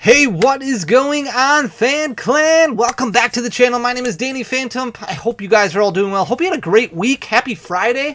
Hey, what is going on, Fan Clan? Welcome back to the channel. My name is Danny Phantump. I hope you guys are all doing well. Hope you had a great week. Happy Friday.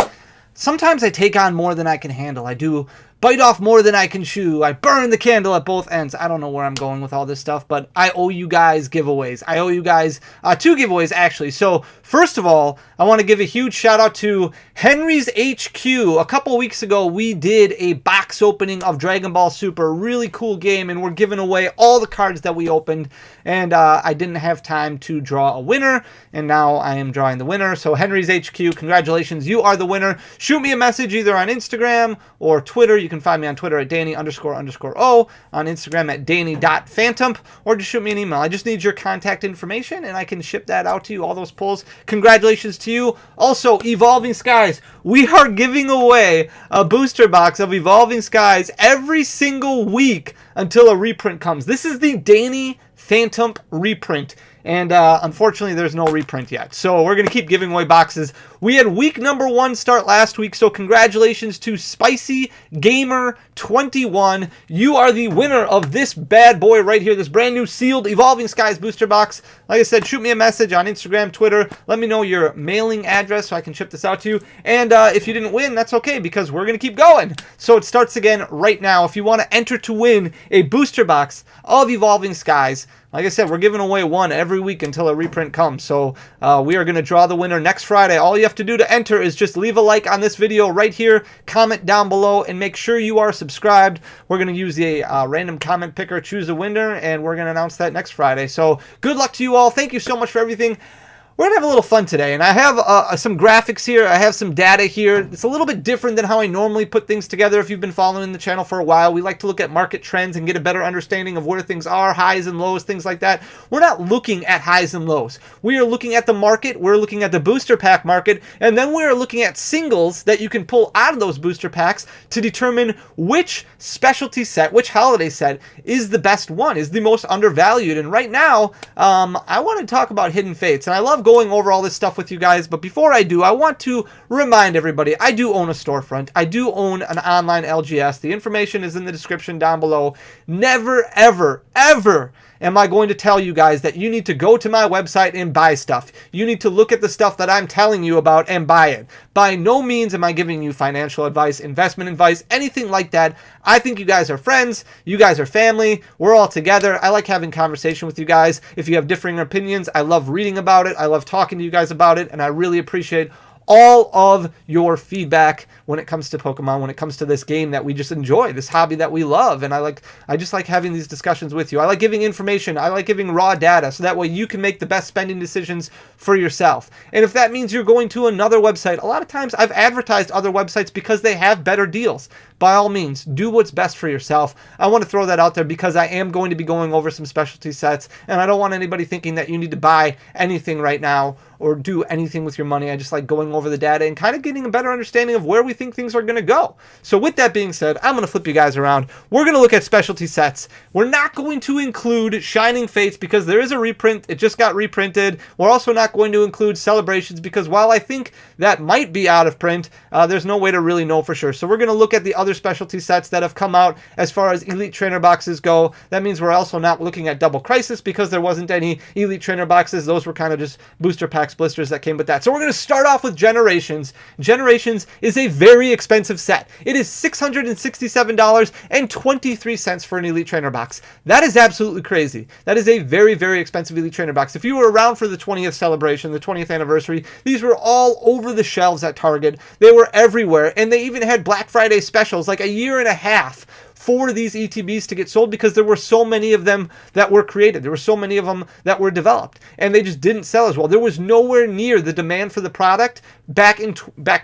Sometimes I take on more than I can handle. I do bite off more than I can chew. I burn the candle at both ends. I don't know where I'm going with all this stuff, but I owe you guys giveaways. I owe you guys two giveaways, actually. So first of all, I want to give a huge shout out to Henry's HQ. A couple weeks ago, we did a box opening of Dragon Ball Super. A really cool game, and we're giving away all the cards that we opened. And I didn't have time to draw a winner, and now I am drawing the winner. So Henry's HQ, congratulations. You are the winner. Shoot me a message either on Instagram or Twitter. You can find me on Twitter at Danny__O, on Instagram at Danny.Phantump, or just shoot me an email. I just need your contact information, and I can ship that out to you, all those pulls. Congratulations to you. Also, Evolving Skies. We are giving away a booster box of Evolving Skies every single week until a reprint comes. This is the Danny Phantump reprint. And unfortunately, there's no reprint yet. So we're going to keep giving away boxes. We had week number 1 start last week. So congratulations to Spicy Gamer 21. You are the winner of this bad boy right here. This brand new sealed Evolving Skies booster box. Like I said, shoot me a message on Instagram, Twitter. Let me know your mailing address so I can ship this out to you. And if you didn't win, that's okay, because we're going to keep going. So it starts again right now. If you want to enter to win a booster box of Evolving Skies, like I said, we're giving away one every week until a reprint comes. So we are going to draw the winner next Friday. All you have to do to enter is just leave a like on this video right here, comment down below, and make sure you are subscribed. We're going to use the random comment picker, choose a winner, and we're going to announce that next Friday. So good luck to you all. Thank you so much for everything. We're going to have a little fun today, and I have some graphics here. I have some data here. It's a little bit different than how I normally put things together. If you've been following the channel for a while, we like to look at market trends and get a better understanding of where things are, highs and lows, things like that. We're not looking at highs and lows. We are looking at the market. We're looking at the booster pack market, and then we're looking at singles that you can pull out of those booster packs to determine which specialty set, which holiday set is the best one, is the most undervalued. And right now, I want to talk about Hidden Fates, and I love going over all this stuff with you guys, but before I do, I want to remind everybody, I do own a storefront. I do own an online LGS. The information is in the description down below. Never, ever, ever am I going to tell you guys that you need to go to my website and buy stuff. You need to look at the stuff that I'm telling you about and buy it. By no means am I giving you financial advice, investment advice, anything like that. I think you guys are friends. You guys are family. We're all together. I like having conversation with you guys. If you have differing opinions, I love reading about it. I love talking to you guys about it, and I really appreciate all of your feedback when it comes to Pokemon, when it comes to this game that we just enjoy, this hobby that we love. And I just like having these discussions with you. I like giving information. I like giving raw data, so that way you can make the best spending decisions for yourself. And if that means you're going to another website, a lot of times I've advertised other websites because they have better deals. By all means, do what's best for yourself. I want to throw that out there because I am going to be going over some specialty sets, and I don't want anybody thinking that you need to buy anything right now or do anything with your money. I just like going over the data and kind of getting a better understanding of where we think things are going to go. So with that being said, I'm going to flip you guys around. We're going to look at specialty sets. We're not going to include Shining Fates because there is a reprint. It just got reprinted. We're also not going to include Celebrations because while I think that might be out of print, there's no way to really know for sure. So we're going to look at the other specialty sets that have come out as far as Elite Trainer boxes go. That means we're also not looking at Double Crisis because there wasn't any Elite Trainer boxes. Those were kind of just booster packs, blisters that came with that. So we're going to start off with Generations. Generations is a very expensive set. It is $667.23 for an Elite Trainer box. That is absolutely crazy. That is a very, very expensive Elite Trainer box. If you were around for the 20th celebration, the 20th anniversary, these were all over the shelves at Target. They were everywhere, and they even had Black Friday specials like a year and a half for these ETBs to get sold because there were so many of them that were created. There were so many of them that were developed, and they just didn't sell as well. There was nowhere near the demand for the product back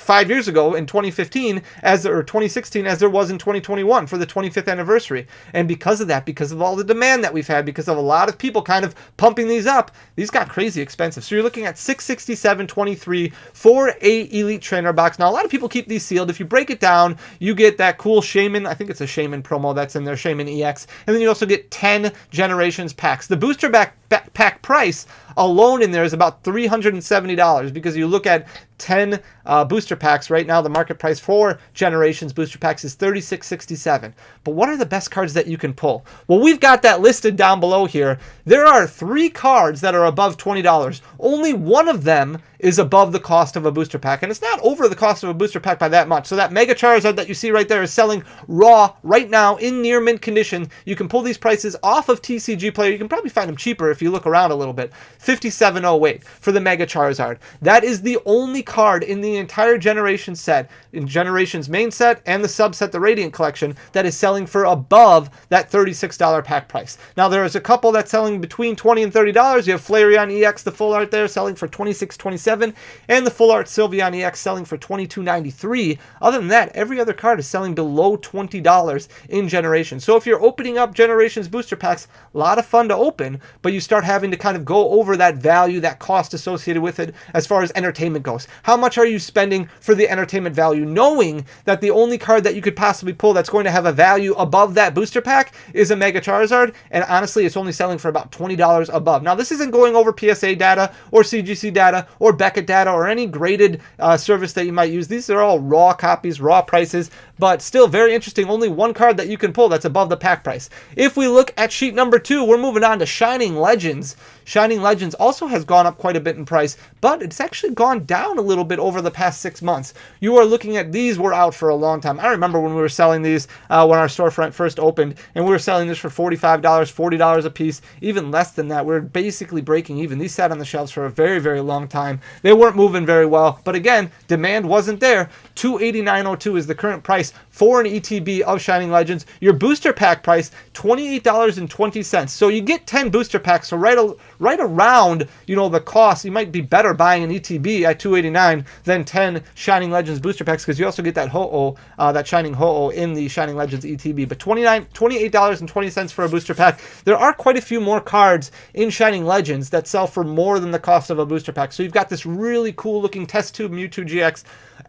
5 years ago in 2015 or 2016 as there was in 2021 for the 25th anniversary. And because of that, because of all the demand that we've had, because of a lot of people kind of pumping these up, these got crazy expensive. So you're looking at $667.23 for a Elite Trainer box. Now, a lot of people keep these sealed. If you break it down, you get that cool Shaman, I think it's a Shaman promo that's in there, Shaman EX, and then you also get 10 Generations packs. The booster pack price alone in there is about $370, because you look at 10 booster packs right now, the market price for Generations booster packs is $36.67. But what are the best cards that you can pull? Well, we've got that listed down below here. There are 3 cards that are above $20. Only one of them is above the cost of a booster pack, and it's not over the cost of a booster pack by that much. So that Mega Charizard that you see right there is selling raw right now in near mint condition. You can pull these prices off of TCG Player. You can probably find them cheaper if you look around a little bit. $57.08 for the Mega Charizard. That is the only card in the entire Generation set, in Generations main set and the subset, the Radiant Collection, that is selling for above that $36 pack price. Now there's a couple that's selling between $20 and $30. You have Flareon EX, the full art there, selling for $26.27, and the full art Sylveon EX selling for $22.93. Other than that, every other card is selling below $20 in Generations. So if you're opening up Generations booster packs, a lot of fun to open, but you start having to kind of go over that value, that cost associated with it as far as entertainment goes. How much are you spending for the entertainment value, knowing that the only card that you could possibly pull that's going to have a value above that booster pack is a Mega Charizard, and honestly it's only selling for about $20 above. Now this isn't going over PSA data or CGC data or Beckett data or any graded service that you might use. These are all raw copies, raw prices, but still very interesting. Only one card that you can pull that's above the pack price. If we look at sheet number 2, we're moving on to Shining Legends. Shining Legends also has gone up quite a bit in price, but it's actually gone down a little bit over the past 6 months. You are looking at, these were out for a long time. I remember when we were selling these when our storefront first opened, and we were selling this for $45, $40 a piece, even less than that. We were basically breaking even. These sat on the shelves for a very, very long time. They weren't moving very well, but again, demand wasn't there. $289.02 is the current price for an ETB of Shining Legends. Your booster pack price, $28.20. So you get 10 booster packs, so right around, you know, the cost. You might be better buying an ETB at $289 than 10 Shining Legends booster packs, because you also get that Ho-Oh, that Shining Ho-Oh in the Shining Legends ETB. But $28.20 for a booster pack. There are quite a few more cards in Shining Legends that sell for more than the cost of a booster pack. So you've got this really cool looking test tube Mewtwo GX.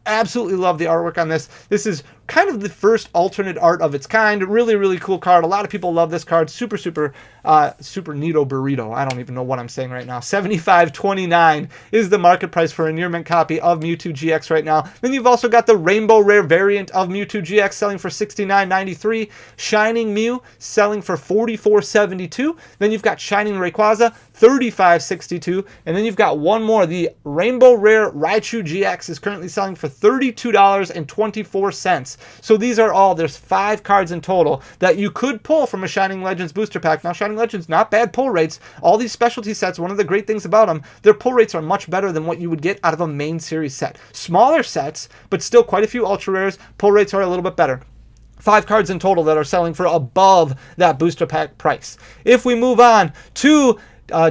Absolutely love the artwork on this. This is kind of the first alternate art of its kind. Really, really cool card. A lot of people love this card. Super neato burrito. I don't even know what I'm saying right now. $75.29 is the market price for a near mint copy of Mewtwo GX right now. Then you've also got the Rainbow Rare variant of Mewtwo GX selling for $69.93. Shining Mew selling for $44.72. Then you've got Shining Rayquaza, $35.62. And then you've got one more. The Rainbow Rare Raichu GX is currently selling for $32.24. So these are all, there's 5 cards in total that you could pull from a Shining Legends booster pack. Now Shining Legends, not bad pull rates. All these specialty sets, one of the great things about them, their pull rates are much better than what you would get out of a main series set. Smaller sets, but still quite a few ultra rares. Pull rates are a little bit better. 5 cards in total that are selling for above that booster pack price. If we move on to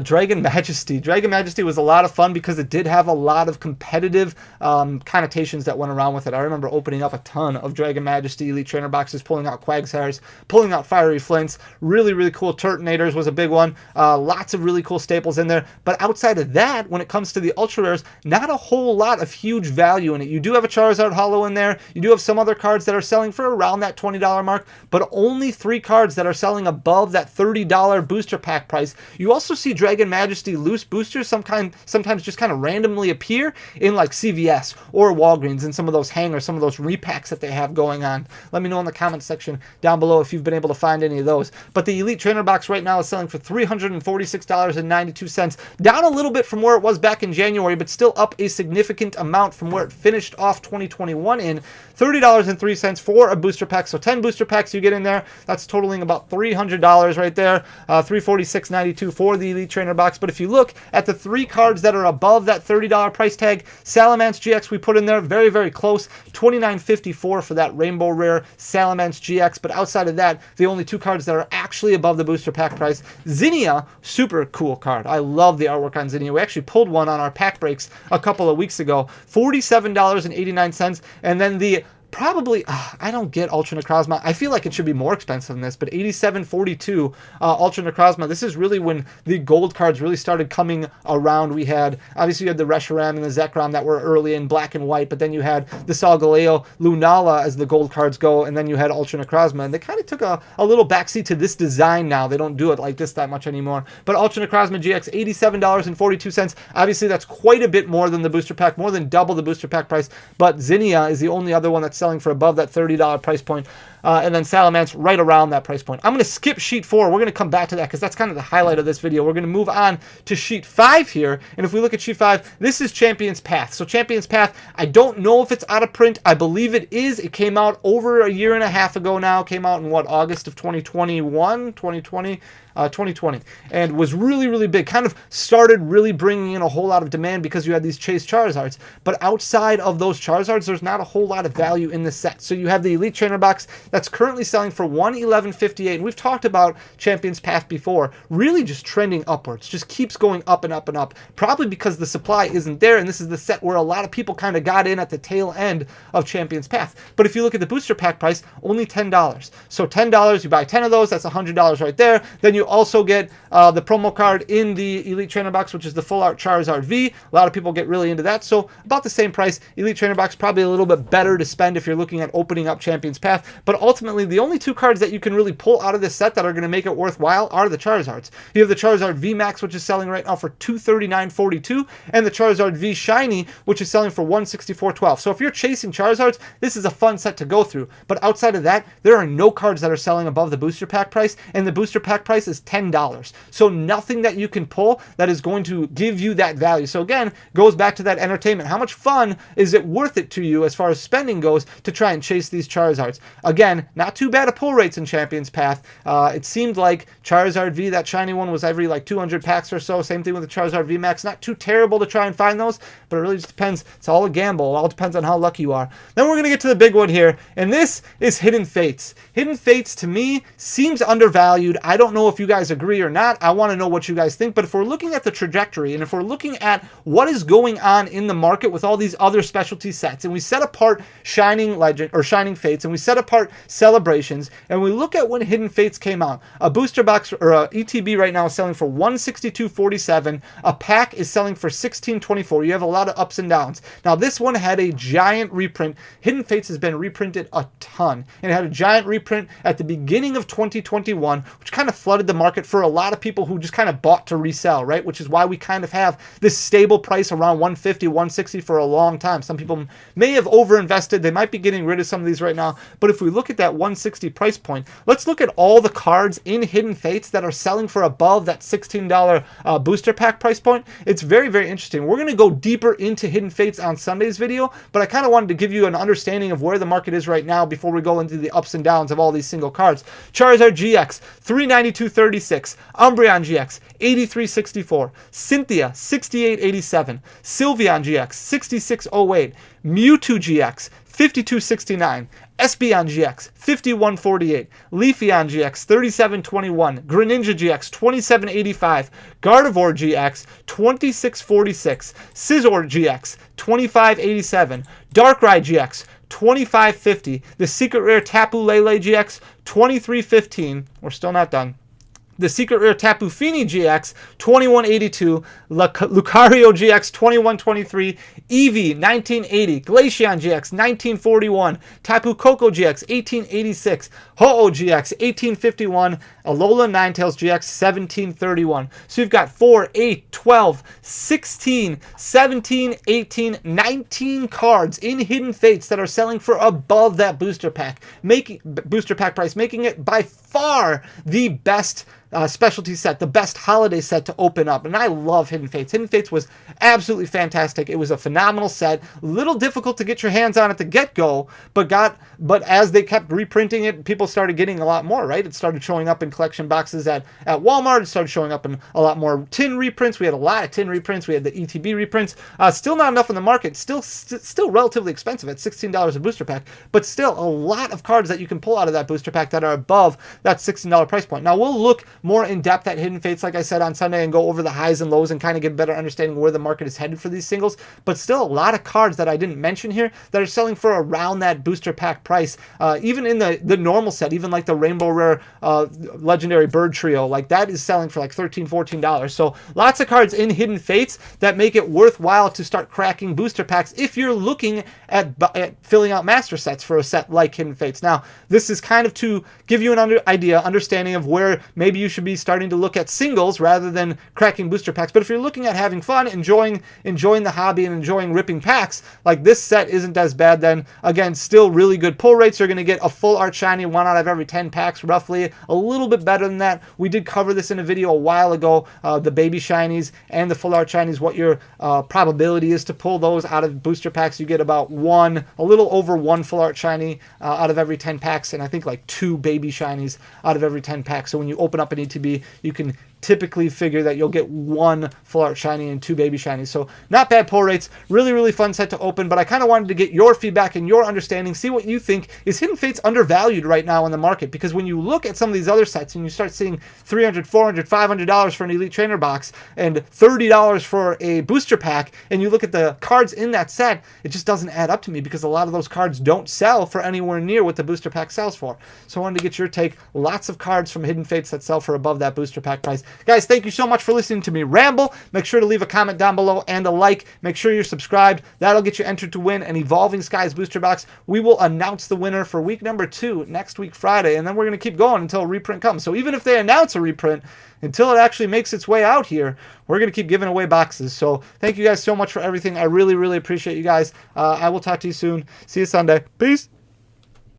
Dragon Majesty. Dragon Majesty was a lot of fun because it did have a lot of competitive connotations that went around with it. I remember opening up a ton of Dragon Majesty Elite Trainer boxes, pulling out Quagsires, pulling out Fiery Flints. Really, really cool. Turtonators was a big one. Lots of really cool staples in there. But outside of that, when it comes to the Ultra Rares, not a whole lot of huge value in it. You do have a Charizard Holo in there. You do have some other cards that are selling for around that $20 mark, but only 3 cards that are selling above that $30 booster pack price. You also see Dragon Majesty loose boosters sometimes just kind of randomly appear in like CVS or Walgreens in some of those hangers, some of those repacks that they have going on. Let me know in the comment section down below if you've been able to find any of those. But the Elite Trainer box right now is selling for $346.92, down a little bit from where it was back in January, but still up a significant amount from where it finished off 2021 in. $30.03 for a booster pack. So 10 booster packs you get in there. That's totaling about $300 right there. $346.92 for the Elite Trainer box. But if you look at the 3 cards that are above that $30 price tag, Salamence GX we put in there, very, very close. $29.54 for that Rainbow Rare Salamence GX. But outside of that, the only 2 cards that are actually above the booster pack price. Zinnia, super cool card. I love the artwork on Zinnia. We actually pulled one on our pack breaks a couple of weeks ago. $47.89. And then the Probably, I don't get Ultra Necrozma. I feel like it should be more expensive than this, but 87.42 Ultra Necrozma. This is really when the gold cards really started coming around. We had, obviously you had the Reshiram and the Zekrom that were early in black and white, but then you had the Solgaleo, Lunala as the gold cards go, and then you had Ultra Necrozma, and they kind of took a little backseat to this design now. They don't do it like this that much anymore. But Ultra Necrozma GX, $87.42. Obviously that's quite a bit more than the booster pack, more than double the booster pack price, but Zinnia is the only other one that's selling for above that $30 price point. And then Salamence right around that price point. I'm going to skip sheet 4. We're going to come back to that because that's kind of the highlight of this video. We're going to move on to sheet 5 here. And if we look at sheet 5, this is Champion's Path. So Champion's Path, I don't know if it's out of print. I believe it is. It came out over a year and a half ago now. It came out in what, August of 2021, 2020? 2020, and was really, really big. Kind of started really bringing in a whole lot of demand because you had these Chase Charizards. But outside of those Charizards, there's not a whole lot of value in the set. So you have the Elite Trainer box that's currently selling for $111.58. And we've talked about Champion's Path before, really just trending upwards, just keeps going up and up and up, probably because the supply isn't there. And this is the set where a lot of people kind of got in at the tail end of Champion's Path. But if you look at the booster pack price, only $10. So $10, you buy 10 of those, that's $100 right there. Then you also get the promo card in the Elite Trainer box, which is the Full Art Charizard V. A lot of people get really into that. So about the same price. Elite Trainer box probably a little bit better to spend if you're looking at opening up Champion's Path. But ultimately, the only two cards that you can really pull out of this set that are going to make it worthwhile are the Charizards. You have the Charizard V Max, which is selling right now for $239.42, and the Charizard V Shiny, which is selling for $164.12. So if you're chasing Charizards, this is a fun set to go through. But outside of that, there are no cards that are selling above the booster pack price, and the booster pack price is $10. So nothing that you can pull that is going to give you that value. So again, goes back to that entertainment. How much fun is it worth it to you as far as spending goes to try and chase these Charizards? Again, not too bad of pull rates in Champion's Path. It seemed like Charizard V, that shiny one, was every like 200 packs or so. Same thing with the Charizard V Max. Not too terrible to try and find those, but it really just depends. It's all a gamble. It all depends on how lucky you are. Then we're going to get to the big one here, and this is Hidden Fates. Hidden Fates, to me, seems undervalued. I don't know if you guys agree or not. I want to know what you guys think. But if we're looking at the trajectory and if we're looking at what is going on in the market with all these other specialty sets, and we set apart Shining Legend or Shining Fates, and we set apart Celebrations, and we look at when Hidden Fates came out, a booster box or a ETB right now is selling for $162.47. A pack is selling for $16.24. You have a lot of ups and downs. Now this one had a giant reprint. Hidden Fates has been reprinted a ton, and it had a giant reprint at the beginning of 2021, which kind of flooded the market for a lot of people who just kind of bought to resell, right? Which is why we kind of have this stable price around 150, 160 for a long time. Some people may have overinvested. They might be getting rid of some of these right now. But if we look at that 160 price point, let's look at all the cards in Hidden Fates that are selling for above that $16 booster pack price point. It's very, very interesting. We're going to go deeper into Hidden Fates on Sunday's video, but I kind of wanted to give you an understanding of where the market is right now before we go into the ups and downs of all these single cards. Charizard GX, $392.36. Umbreon GX, $83.64. Cynthia, $68.87. Sylveon GX, $66.08. Mewtwo GX, $52.69. Espeon GX, $51.48. Leafeon GX, $37.21. Greninja GX, $27.85. Gardevoir GX, $26.46. Scizor GX, $25.87. Darkrai GX, $25.50. The Secret Rare Tapu Lele GX, $23.15. We're still not done. The Secret Rare Tapu Fini GX, $21.82. Lucario GX, $21.23. Eevee, $19.80. Glaceon GX, $19.41. Tapu Koko GX, $18.86. Ho-Oh GX, $18.51. Alola Ninetales GX, $17.31. So you've got 4, 8, 12, 16, 17, 18, 19 cards in Hidden Fates that are selling for above that booster pack price, making it by far the best specialty set, the best holiday set to open up. And I love Hidden Fates. Hidden Fates was absolutely fantastic. It was a phenomenal set. A little difficult to get your hands on at the get-go, but as they kept reprinting it, people started getting a lot more, right? It started showing up in collection boxes at Walmart. It started showing up in a lot more tin reprints. We had a lot of tin reprints. We had the ETB reprints. Still not enough in the market. Still relatively expensive at $16 a booster pack, but still a lot of cards that you can pull out of that booster pack that are above that $16 price point. Now we'll look more in depth at Hidden Fates, like I said, on Sunday, and go over the highs and lows and kind of get a better understanding where the market is headed for these singles. But still, a lot of cards that I didn't mention here that are selling for around that booster pack price. Even in the normal set, even like the Rainbow Rare Legendary Bird Trio, like that is selling for like $13, $14. So lots of cards in Hidden Fates that make it worthwhile to start cracking booster packs if you're looking at filling out master sets for a set like Hidden Fates. Now, this is kind of to give you an understanding of where maybe you should be starting to look at singles rather than cracking booster packs. But if you're looking at having fun, enjoying the hobby and enjoying ripping packs, like this set isn't as bad, then again, still really good pull rates. You're going to get a full art shiny 1 out of every 10 packs, roughly. A little bit better than that. We did cover this in a video a while ago, the baby shinies and the full art shinies, what your probability is to pull those out of booster packs. You get about a little over 1 full art shiny out of every 10 packs, and I think like 2 baby shinies out of every 10 packs. So when you open up an ETB, you can typically figure that you'll get 1 full art shiny and 2 baby shinies. So not bad pull rates. Really, really fun set to open, but I kind of wanted to get your feedback and your understanding, see what you think. Is Hidden Fates undervalued right now in the market? Because when you look at some of these other sets and you start seeing $300, $400, $500 for an Elite Trainer box and $30 for a booster pack, and you look at the cards in that set, it just doesn't add up to me because a lot of those cards don't sell for anywhere near what the booster pack sells for. So I wanted to get your take. Lots of cards from Hidden Fates that sell for above that booster pack price. Guys, thank you so much for listening to me ramble. Make sure to leave a comment down below and a like. Make sure you're subscribed. That'll get you entered to win an Evolving Skies booster box. We will announce the winner for week number 2 next week, Friday, and then we're going to keep going until a reprint comes. So even if they announce a reprint, until it actually makes its way out here, we're going to keep giving away boxes. So thank you guys so much for everything. I really, really appreciate you guys. I will talk to you soon. See you Sunday. Peace.